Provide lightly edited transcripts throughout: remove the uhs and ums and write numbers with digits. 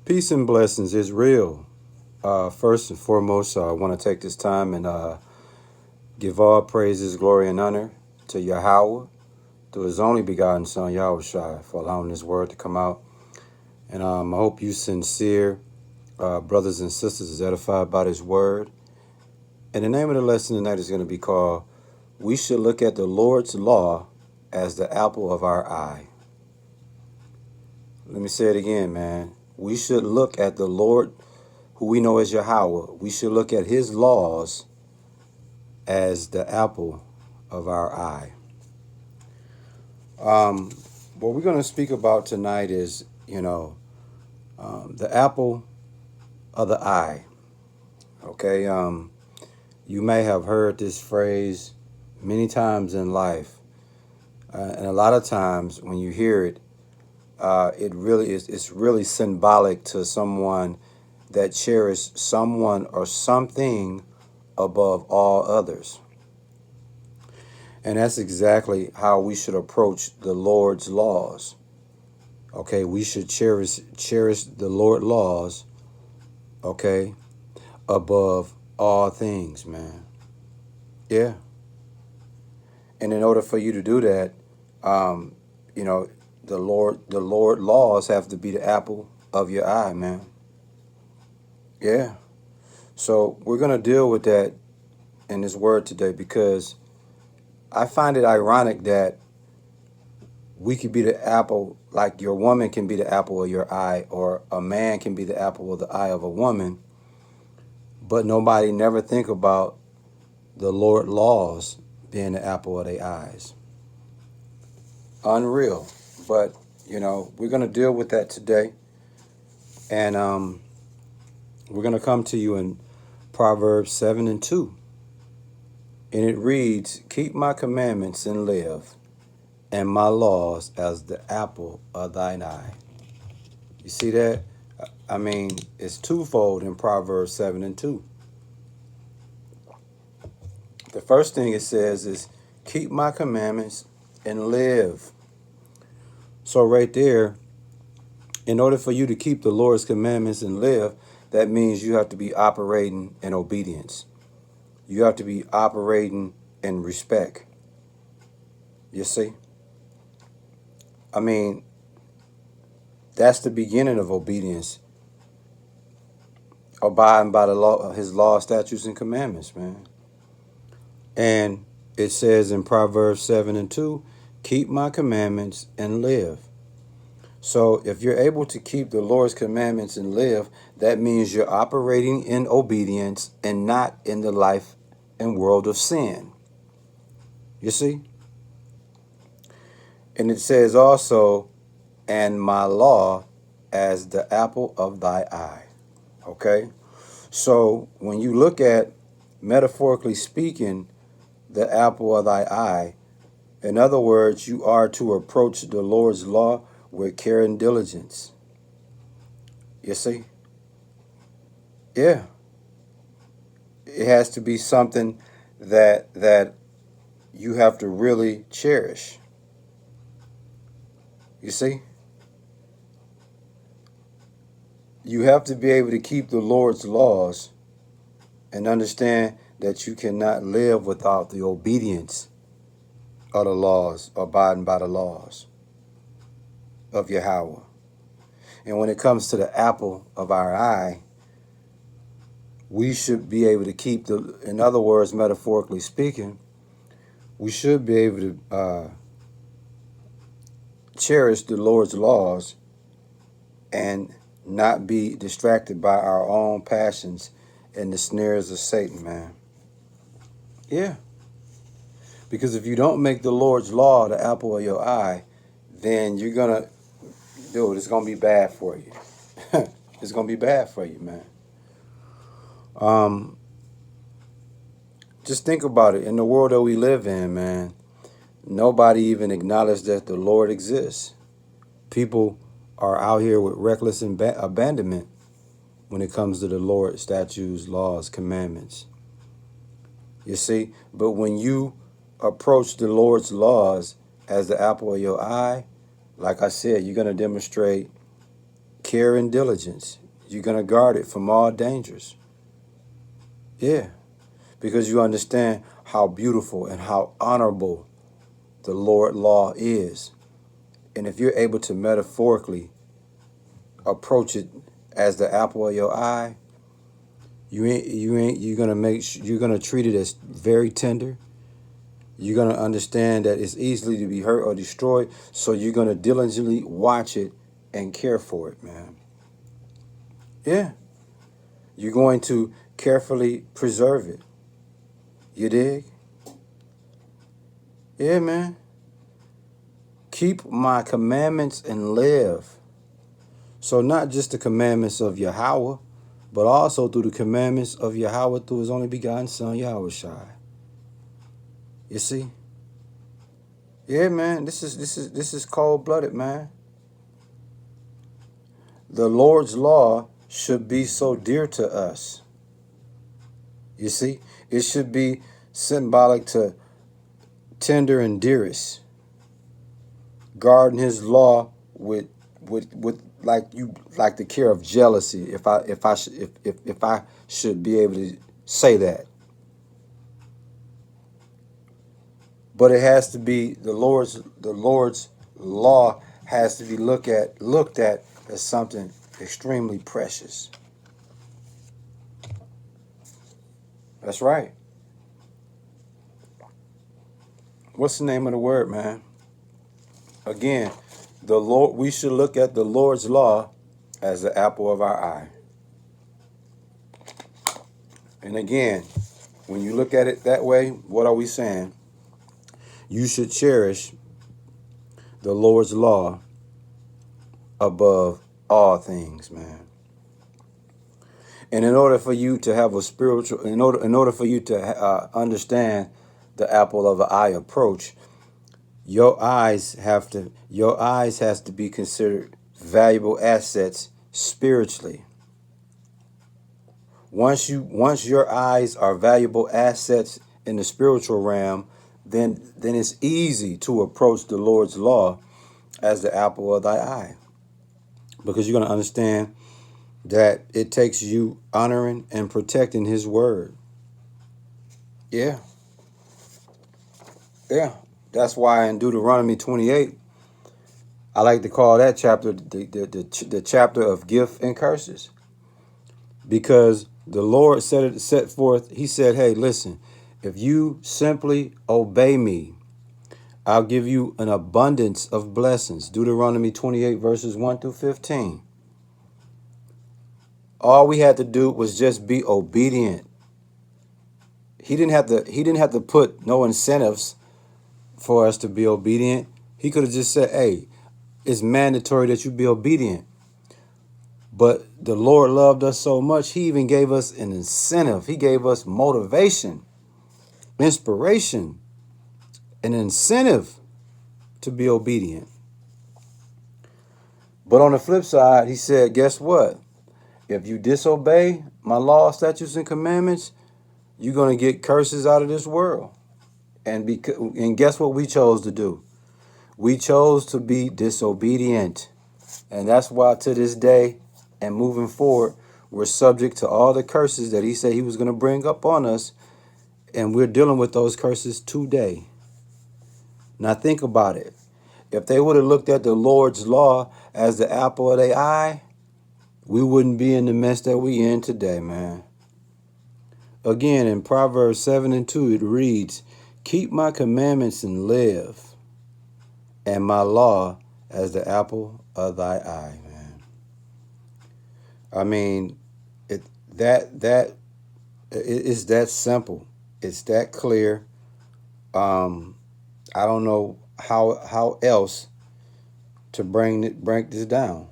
Peace and blessings is real. First and foremost, I want to take this time and give all praises, glory, and honor to Yahweh, to his only begotten Son, Yahushua, for allowing this word to come out. And I hope you sincere brothers and sisters is edified by this word. And the name of the lesson tonight is going to be called, We Should Look at the Lord's Law as the Apple of Our Eye. Let me say it again, man. We should look at the Lord, who we know as Yahweh. We should look at his laws as the apple of our eye. What we're going to speak about tonight is, the apple of the eye. Okay. You may have heard this phrase many times in life. And a lot of times when you hear it, it's really symbolic to someone that cherishes someone or something above all others. And that's exactly how we should approach the Lord's laws. Okay, we should cherish the Lord's laws, okay, above all things, man. Yeah. And in order for you to do that, the Lord laws have to be the apple of your eye, man. Yeah. So we're going to deal with that in this word today because I find it ironic that we could be the apple, like your woman can be the apple of your eye, or a man can be the apple of the eye of a woman, but nobody never think about the Lord laws being the apple of their eyes. Unreal. But, we're going to deal with that today. And we're going to come to you in Proverbs 7:2. And it reads, Keep my commandments and live, and my laws as the apple of thine eye. You see that? I mean, it's twofold in Proverbs 7:2. The first thing it says is, keep my commandments and live. So right there, in order for you to keep the Lord's commandments and live, that means you have to be operating in obedience. You have to be operating in respect. You see? I mean, that's the beginning of obedience. Abiding by the law, his law, statutes, and commandments, man. And it says in Proverbs 7:2, keep my commandments and live. So if you're able to keep the Lord's commandments and live, that means you're operating in obedience and not in the life and world of sin. You see? And it says also, and my law as the apple of thy eye. Okay? So when you look at, metaphorically speaking, the apple of thy eye, in other words, you are to approach the Lord's law with care and diligence. You see? Yeah. It has to be something that you have to really cherish. You see? You have to be able to keep the Lord's laws and understand that you cannot live without the obedience of the laws, abiding by the laws of Yahweh. And when it comes to the apple of our eye, we should be able to keep in other words, metaphorically speaking, we should be able to cherish the Lord's laws and not be distracted by our own passions and the snares of Satan, man. Yeah. Because if you don't make the Lord's law the apple of your eye, then it's going to be bad for you. It's going to be bad for you, man. Just think about it. In the world that we live in, man, nobody even acknowledges that the Lord exists. People are out here with reckless abandonment when it comes to the Lord, statutes, laws, commandments. You see? But when you approach the Lord's laws as the apple of your eye, like I said, you're going to demonstrate care and diligence. You're going to guard it from all dangers. Yeah, because you understand how beautiful and how honorable the Lord law is. And if you're able to metaphorically approach it as the apple of your eye, you're gonna you're gonna treat it as very tender. You're gonna understand that it's easily to be hurt or destroyed. So you're gonna diligently watch it and care for it, man. Yeah. You're going to carefully preserve it. You dig? Yeah, man. Keep my commandments and live. So not just the commandments of Yahweh, but also through the commandments of Yahweh through his only begotten son, Yahweh Shai. You see? Yeah, man. This is cold-blooded, man. The Lord's law should be so dear to us. You see? It should be symbolic to tender and dearest. Guarding his law with like the care of jealousy, if I should be able to say that. But it has to be the Lord's law has to be looked at as something extremely precious. That's right. What's the name of the word, man? Again, the Lord, we should look at the Lord's law as the apple of our eye. And again, when you look at it that way, what are we saying? You should cherish the Lord's law above all things, man. And in order for you to have a spiritual, in order for you to understand the apple of the eye approach, your eyes has to be considered valuable assets spiritually. Once your eyes are valuable assets in the spiritual realm, then it's easy to approach the Lord's law as the apple of thy eye. Because you're going to understand that it takes you honoring and protecting his word. Yeah. Yeah. That's why in Deuteronomy 28, I like to call that chapter the chapter of gift and curses. Because the Lord set forth, he said, hey, listen, if you simply obey me, I'll give you an abundance of blessings. Deuteronomy 28 verses 1 through 15. All we had to do was just be obedient. He didn't have to put no incentives for us to be obedient. He could have just said, hey, it's mandatory that you be obedient. But the Lord loved us so much, he even gave us an incentive. He gave us motivation, inspiration, an incentive to be obedient. But on the flip side, he said, guess what? If you disobey my law, statutes, and commandments, you're going to get curses out of this world. And guess what we chose to do? We chose to be disobedient. And that's why to this day and moving forward, we're subject to all the curses that he said he was going to bring up on us. And we're dealing with those curses today. Now think about it. If they would have looked at the Lord's law as the apple of their eye, we wouldn't be in the mess that we in today, man. Again, in Proverbs 7 and 2, it reads, keep my commandments and live, and my law as the apple of thy eye, man. I mean, it's that simple. It's that clear. I don't know how else to break this down.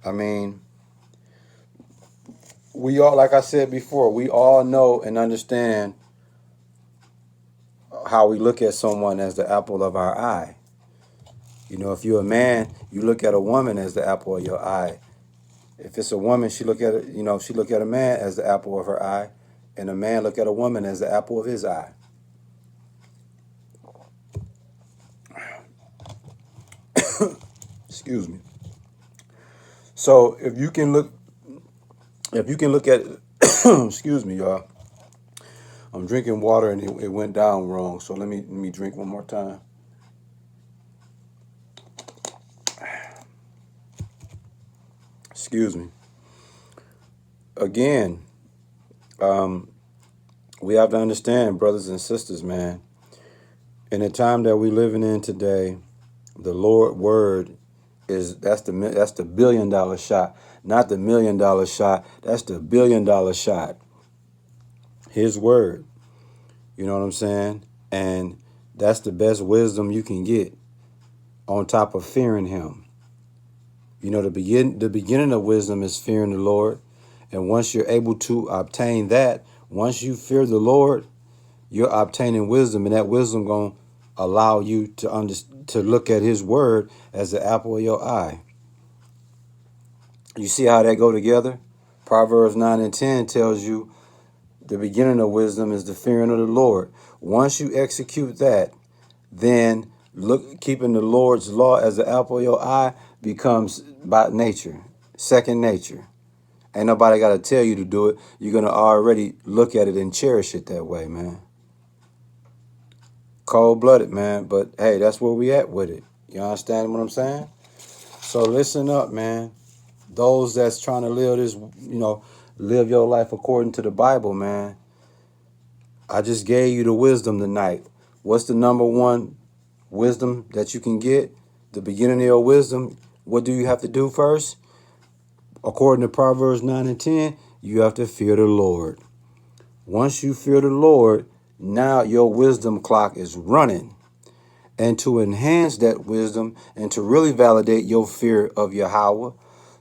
I mean, we all, like I said before, we all know and understand how we look at someone as the apple of our eye. You know, if you're a man, you look at a woman as the apple of your eye. If it's a woman, she look at a man as the apple of her eye, and a man look at a woman as the apple of his eye. Excuse me. So if you can look at, excuse me, y'all. I'm drinking water and it went down wrong. So let me drink one more time. Excuse me. Again, we have to understand, brothers and sisters, man. In the time that we're living in today, the Lord word that's the $1 billion shot, not the $1 million shot. That's the $1 billion shot. His word. You know what I'm saying? And that's the best wisdom you can get on top of fearing him. You know, the beginning of wisdom is fearing the Lord. And once you're able to obtain that, once you fear the Lord, you're obtaining wisdom, and that wisdom going to allow you to look at his word as the apple of your eye. You see how that go together? Proverbs 9 and 10 tells you the beginning of wisdom is the fearing of the Lord. Once you execute that, then keeping the Lord's law as the apple of your eye becomes by nature, second nature. Ain't nobody got to tell you to do it. You're going to already look at it and cherish it that way, man. Cold-blooded, man. But, hey, that's where we at with it. You understand what I'm saying? So listen up, man. Those that's trying to live your life according to the Bible, man. I just gave you the wisdom tonight. What's the number one wisdom that you can get? The beginning of your wisdom. What do you have to do first? According to Proverbs 9 and 10, you have to fear the Lord. Once you fear the Lord, now your wisdom clock is running. And to enhance that wisdom and to really validate your fear of Yahweh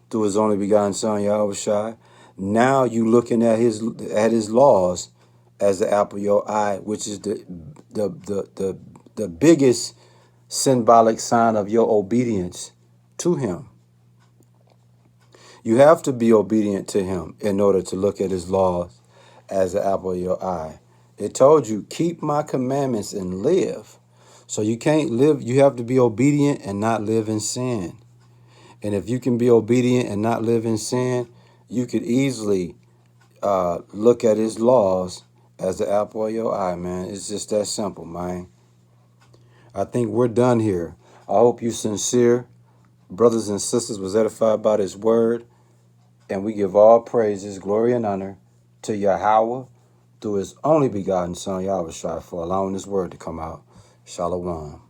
through his only begotten son, Yahushua, now you looking at his laws as the apple of your eye, which is the biggest symbolic sign of your obedience to him. You have to be obedient to him in order to look at his laws as the apple of your eye. It told you, keep my commandments and live. So you can't live, you have to be obedient and not live in sin. And if you can be obedient and not live in sin, you could easily look at his laws as the apple of your eye, man. It's just that simple, man. I think we're done here. I hope you sincere brothers and sisters was edified by this word. And we give all praises, glory, and honor to Yahweh through his only begotten son, Yahushua, for allowing this word to come out. Shalom.